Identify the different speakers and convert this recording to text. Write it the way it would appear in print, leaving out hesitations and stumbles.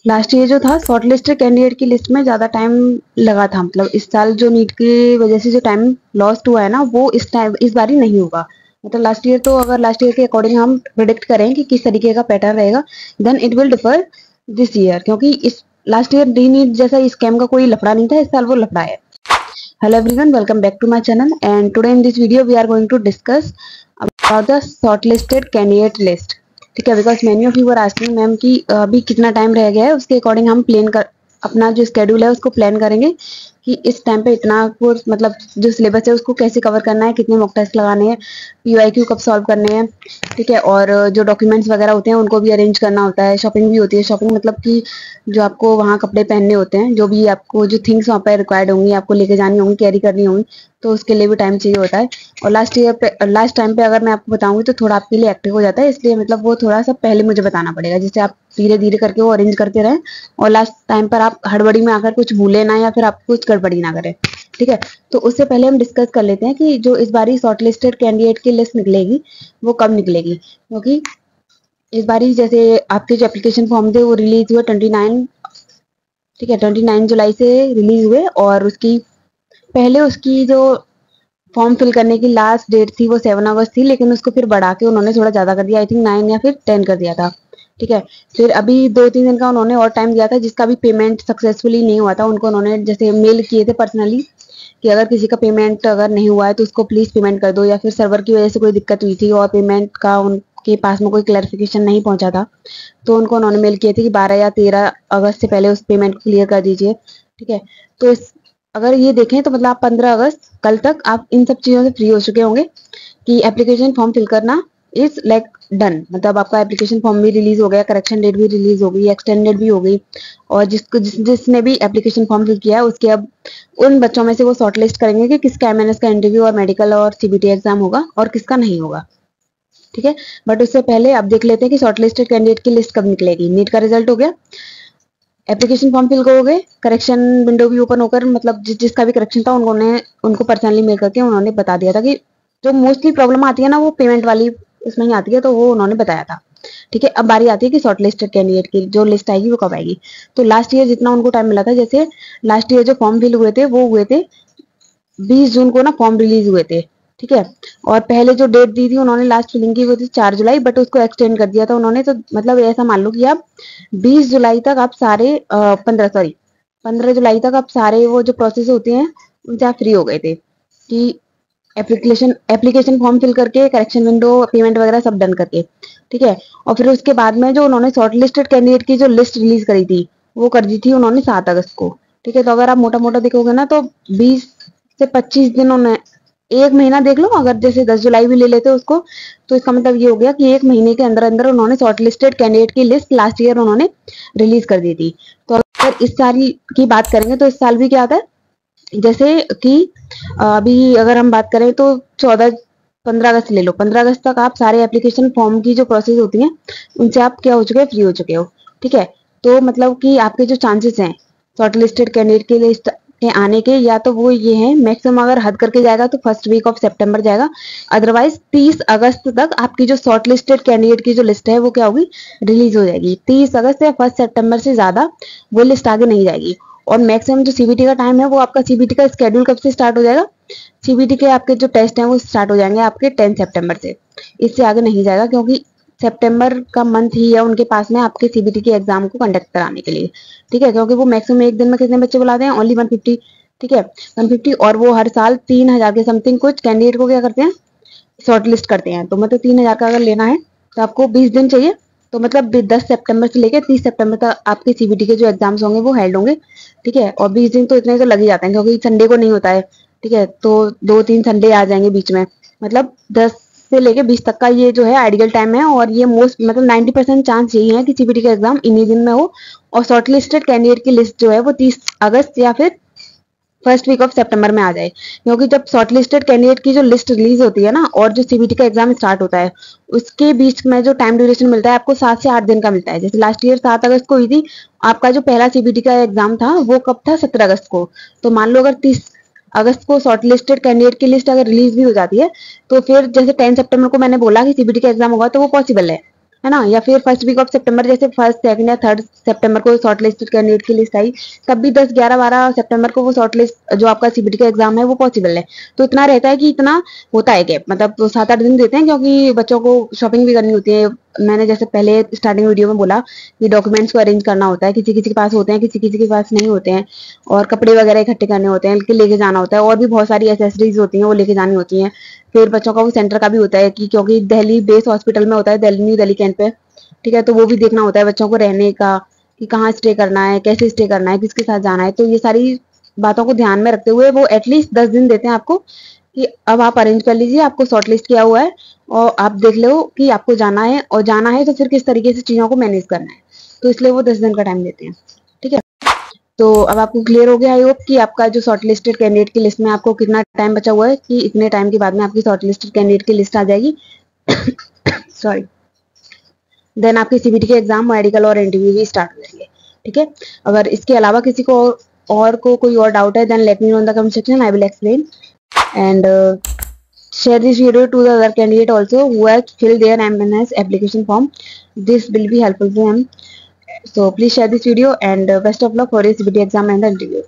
Speaker 1: Last year जो था short listed candidate की लिस्ट में ज़्यादा टाइम लगा था। मतलब इस साल जो नीट की वजह से जो टाइम लॉस्ट हुआ है ना, वो इस बार ही नहीं होगा। मतलब लास्ट ईयर तो अगर लास्ट ईयर के अकॉर्डिंग हम प्रिडिक्ट करें कि किस तरीके का पैटर्न रहेगा, then it will differ this year, क्योंकि इस लास्ट ईयर डी नीट जैसा स्कैम का कोई लफड़ा नहीं था, इस साल वो लफड़ा है। Hello everyone, welcome back to my channel and today in this video we are going to discuss about the shortlisted candidate list. ठीक है, because many of you are asking ma'am कि अभी कितना टाइम रह गया है, उसके अकॉर्डिंग हम प्लान कर अपना जो स्केड्यूल है उसको प्लान करेंगे कि इस टाइम पे इतना कोर्स, मतलब जो सिलेबस है उसको कैसे कवर करना है, कितने मॉक टेस्ट लगाने हैं, पीवाईक्यू कब सॉल्व करने हैं। ठीक है, और जो डॉक्यूमेंट्स वगैरह होते हैं उनको भी अरेंज करना होता है। शॉपिंग भी होती है। शॉपिंग मतलब कि जो आपको वहाँ कपड़े पहनने होते हैं, जो भी आपको जो थिंग्स वहाँ पे रिक्वायर्ड होंगी, आपको लेके जानी होंगी, कैरी करनी होंगी, तो उसके लिए भी टाइम चाहिए होता है। और लास्ट टाइम पे अगर मैं आपको बताऊंगी तो थोड़ा आपके लिए एक्टिव हो जाता है, इसलिए मतलब वो थोड़ा सा पहले मुझे बताना पड़ेगा, जिससे आप धीरे धीरे करके वो अरेंज करते रहें और लास्ट टाइम पर आप हड़बड़ी में आकर कुछ भूले ना, या फिर आप कुछ गड़बड़ी ना करें। ठीक है, तो उससे पहले हम डिस्कस कर लेते हैं कि जो इस बारी शॉर्ट लिस्टेड कैंडिडेट की लिस्ट निकलेगी वो कब निकलेगी। क्योंकि इस बारी जैसे आपके जो एप्लीकेशन फॉर्म थे वो रिलीज हुए 29, ठीक है, 29 जुलाई से रिलीज हुए, और उसकी पहले उसकी जो फॉर्म फिल करने की लास्ट डेट थी वो 7 अगस्त थी, लेकिन उसको फिर बढ़ा के उन्होंने थोड़ा ज्यादा कर दिया, आई थिंक 9 या फिर 10 कर दिया था। ठीक है, फिर अभी 2-3 दिन का उन्होंने और टाइम दिया था, जिसका भी पेमेंट सक्सेसफुली नहीं हुआ था। उनको उन्होंने जैसे मेल किए थे पर्सनली कि अगर किसी का पेमेंट अगर नहीं हुआ है तो उसको प्लीज पेमेंट कर दो, या फिर सर्वर की वजह से कोई दिक्कत हुई थी और पेमेंट का उनके पास में कोई क्लैरिफिकेशन नहीं पहुंचा था, तो उनको उन्होंने मेल किए थे कि 12 या 13 अगस्त से पहले उस पेमेंट को क्लियर कर दीजिए। ठीक है, तो अगर ये देखें तो मतलब आप 15 अगस्त कल तक आप इन सब चीज़ों से फ्री हो चुके होंगे कि एप्लीकेशन फॉर्म फिल करना इज लाइक डन। मतलब आपका एप्लीकेशन फॉर्म भी रिलीज हो गया, करेक्शन डेट भी रिलीज हो गई, एक्सटेंडेड भी हो गई, और जिसने भी एप्लीकेशन फॉर्म फिल किया है उसके अब उन बच्चों में से वो शॉर्ट लिस्ट करेंगे कि किसका एमएनएस का इंटरव्यू और मेडिकल और सीबीटी एग्जाम होगा और किसका नहीं होगा। ठीक है, बट उससे पहले अब देख लेते हैं कि शॉर्ट लिस्टेड कैंडिडेट की लिस्ट कब निकलेगी। नीट का रिजल्ट हो गया, एप्लीकेशन फॉर्म फिल हो गए, करेक्शन विंडो भी ओपन होकर, मतलब जिसका भी करेक्शन था उन्होंने उनको पर्सनली मेल करके उन्होंने बता दिया था कि जो मोस्टली प्रॉब्लम आती है ना वो पेमेंट वाली उसमें ही आती है, तो वो उन्होंने बताया था। ठीक है, अब बारी आती है कि शॉर्ट लिस्टेड कैंडिडेट की जो लिस्ट आएगी वो कब आएगी। तो लास्ट ईयर जितना उनको टाइम मिला था, जैसे लास्ट ईयर जो फॉर्म फिल हुए थे वो हुए थे 20 जून को ना, फॉर्म रिलीज हुए थे। ठीक है, और पहले जो डेट दी थी उन्होंने लास्ट फिलिंग की वो थी 4 जुलाई, बट उसको एक्सटेंड कर दिया था उन्होंने। तो मतलब ऐसा मान लो कि आप 20 जुलाई तक आप सारे 15 जुलाई तक आप सारे वो जो प्रोसेस होते हैं उनसे आप फ्री हो गए थे कि एप्लीकेशन फॉर्म फिल करके, करेक्शन विंडो, पेमेंट वगैरह सब डन करके। ठीक है, और फिर उसके बाद में जो उन्होंने शॉर्ट लिस्टेड कैंडिडेट की जो लिस्ट रिलीज करी थी वो कर दी थी उन्होंने 7 अगस्त को। ठीक है, तो अगर आप मोटा मोटा देखोगे ना तो 20 से 25 दिन उन्हें, एक महीना देख लो, अगर जैसे 10 जुलाई भी ले लेते उसको, तो इसका मतलब ये हो गया कि एक महीने के अंदर अंदर उन्होंने शॉर्ट लिस्टेड कैंडिडेट की लिस्ट लास्ट ईयर उन्होंने रिलीज कर दी थी। तो अगर इस साल की बात करेंगे तो इस साल भी क्या आता है, जैसे कि अभी अगर हम बात करें तो 15 अगस्त ले लो, 15 अगस्त तक आप सारे एप्लीकेशन फॉर्म की जो प्रोसेस होती है उनसे आप क्या हो चुके हैं, फ्री हो चुके हो। ठीक है, तो मतलब कि आपके जो चांसेस हैं शॉर्ट लिस्टेड कैंडिडेट के लिस्ट के आने के, या तो वो ये है, मैक्सिमम अगर हद करके जाएगा तो फर्स्ट वीक ऑफ सितंबर जाएगा, अदरवाइज 30 अगस्त तक आपकी जो शॉर्ट लिस्टेड कैंडिडेट की जो लिस्ट है वो क्या होगी, रिलीज हो जाएगी। 30 अगस्त या 1 सितंबर से ज्यादा वो लिस्ट आगे नहीं जाएगी। और मैक्सिमम जो सीबीटी का टाइम है वो आपका, सीबीटी का स्केड्यूल कब से स्टार्ट हो जाएगा, सीबीटी के आपके जो टेस्ट हैं वो स्टार्ट हो जाएंगे आपके 10 सितंबर से, इससे आगे नहीं जाएगा, क्योंकि सितंबर का मंथ ही है उनके पास में आपके सीबीटी के एग्जाम को कंडक्ट कराने के लिए। ठीक है, क्योंकि वो मैक्सिमम एक दिन में कितने बच्चे बुलाते हैं, ओनली 150। ठीक है, 150, और वो हर साल 3,000 के समथिंग कुछ कैंडिडेट को क्या करते हैं, शॉर्ट लिस्ट करते हैं। तो मतलब 3,000 का अगर लेना है तो आपको 20 दिन चाहिए, तो मतलब 10 सितंबर से लेकर 30 सितंबर तक आपके सीबीटी के जो एग्जाम्स होंगे वो हेल्ड होंगे। ठीक है, और 20 दिन तो इतने तो लग ही जाते हैं, क्योंकि संडे को नहीं होता है। ठीक है, तो 2-3 संडे आ जाएंगे बीच में, मतलब 10 से लेके 20 तक का ये जो है आइडियल टाइम है, और ये मोस्ट मतलब 90% चांस यही है कि सीबीटी का एग्जाम इन्हीं दिन में हो। और शॉर्ट लिस्टेड कैंडिडेट की लिस्ट जो है वो 30 अगस्त या फिर फर्स्ट वीक ऑफ सितंबर में आ जाए, क्योंकि जब शॉर्टलिस्टेड कैंडिडेट की जो लिस्ट रिलीज होती है ना और जो सीबीटी का एग्जाम स्टार्ट होता है उसके बीच में जो टाइम ड्यूरेशन मिलता है आपको 7 से 8 दिन का मिलता है। जैसे लास्ट ईयर 7 अगस्त को हुई थी, आपका जो पहला सीबीटी का एग्जाम था वो कब था, 17 अगस्त को। तो मान लो अगर 30 अगस्त को शॉर्टलिस्टेड कैंडिडेट की लिस्ट अगर रिलीज भी हो जाती है, तो फिर जैसे 10 सितंबर को मैंने बोला कि सीबीटी का एग्जाम होगा, तो वो पॉसिबल है। है ना, या फिर फर्स्ट वीक ऑफ सितंबर, जैसे फर्स्ट सेकंड या थर्ड सितंबर को शॉर्ट लिस्टेड कैंडिडेट की लिस्ट आई, तब भी 10 11 12 सितंबर को वो शॉर्ट लिस्ट जो आपका सीबीटी का एग्जाम है वो पॉसिबल है। तो इतना रहता है कि इतना होता है गैप, मतलब तो 7 8 दिन देते हैं, क्योंकि बच्चों को शॉपिंग भी करनी होती है। मैंने जैसे पहले स्टार्टिंग वीडियो में बोला कि डॉक्यूमेंट्स को अरेंज करना होता है, किसी किसी के पास होते हैं, किसी किसी के पास नहीं होते हैं, और कपड़े वगैरह इकट्ठे करने होते हैं, लेके जाना होता है, और भी बहुत सारी एसेसरीज होती हैं वो लेके जानी होती हैं। फिर बच्चों का वो सेंटर का भी होता है कि क्योंकि दिल्ली बेस हॉस्पिटल में होता है, दिल्ली न्यू दिल्ली कैंप पे, ठीक है, तो वो भी देखना होता है बच्चों को रहने का, कि कहाँ स्टे करना है, कैसे स्टे करना है, किसके साथ जाना है। तो ये सारी बातों को ध्यान में रखते हुए वो एटलीस्ट 10 दिन देते हैं आपको, कि अब आप अरेंज कर लीजिए, आपको शॉर्ट लिस्ट किया हुआ है, और आप देख लो कि आपको जाना है, और जाना है तो फिर किस तरीके से चीजों को मैनेज करना है। तो इसलिए वो 10 दिन का टाइम देते हैं। ठीक है, तो अब आपको क्लियर हो गया आई होप कि आपका जो शॉर्ट लिस्टेड कैंडिडेट की लिस्ट में आपको कितना टाइम बचा हुआ है, कि इतने टाइम के बाद में आपकी शॉर्ट लिस्टेड कैंडिडेट की लिस्ट आ जाएगी। सॉरी, देन आपके सीबीटी के एग्जाम, मेडिकल और इंटरव्यू भी स्टार्ट हो जाएंगे। ठीक है, अगर इसके अलावा किसी को और को कोई और डाउट है, then let me know in the comment section, I will explain. And share this video to the other candidate also who has filled their MNS application form. This will be helpful to him. So please share this video, and best of luck for his CBT exam and the interview.